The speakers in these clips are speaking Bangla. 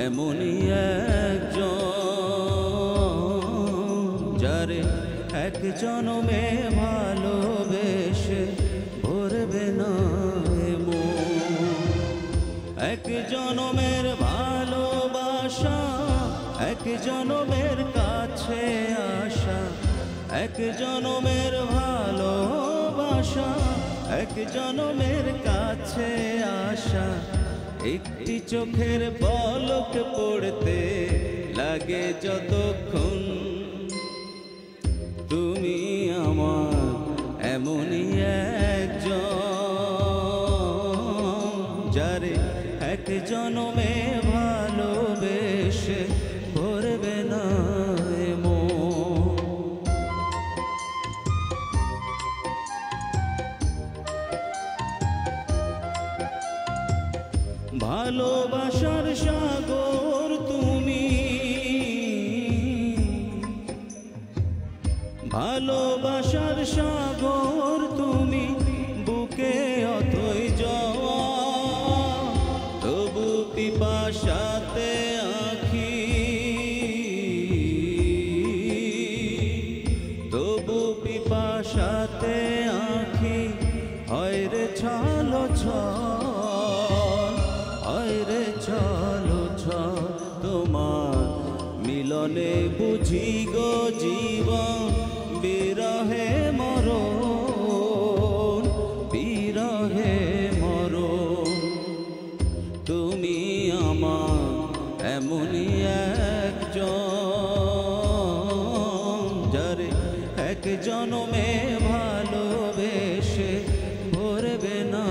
এমনই একজন যারে এক জনমে ভালোবেসে ভরবে না এক জনমের ভালোবাসা এক জনমের কাছে আসা এক জনমের ভালোবাসা এক জনমের কাছে আসা একটি চোখের পলক পড়তে লাগে যতক্ষণ তুমি আমার এমনই একজন যারে এক জনমে ভালোবেসে ভরবে না ভালোবাসার সাগর তুমি ভালোবাসার সাগর তুমি বুকে অথই যাওয়া তবু পিপাসাতে আঁখি তবু পিপাসাতে আঁখি হয় রে ছলো রে চলো তোমার মিলনে বুঝি গো জীবন বিরহে মরণ বিরহে মরণ তুমি আমার এমনই একজন যারে এক জনমে ভালোবেসে ভরবে না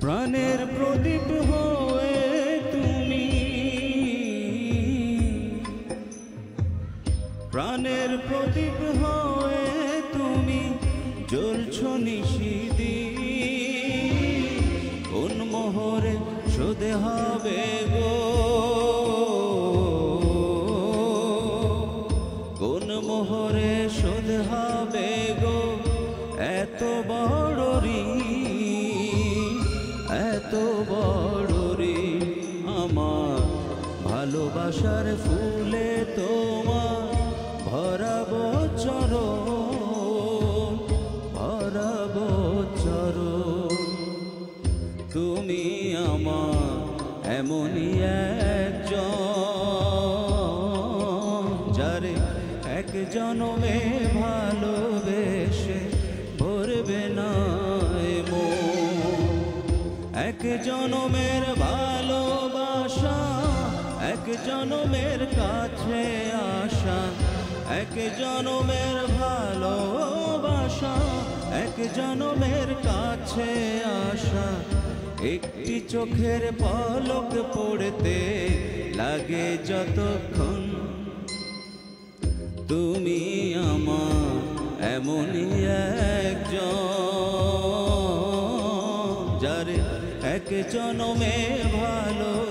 প্রাণের প্রদীপ হয়ে তুমি প্রাণের প্রদীপ হয়ে তুমি জ্বলছো নিশিদিন কোন মোহরে শোধে হবে গো কোন মোহরে শোধে হবে গো এত বড় এত বড় রে আমার ভালোবাসার ফুলে তোমার ভরাবো চরণ তুমি আমার এমনই একজন যারে এক জনমে ভালোবেসে ভরবে না এক জনমের ভালোবাসা এক জনমের কাছে আসা এক জনমের ভালোবাসা এক জনমের কাছে আসা একটি চোখের পলক পড়তে লাগে যতক্ষণ তুমি আমার এমনই একজন যারে এক জনমে ভালো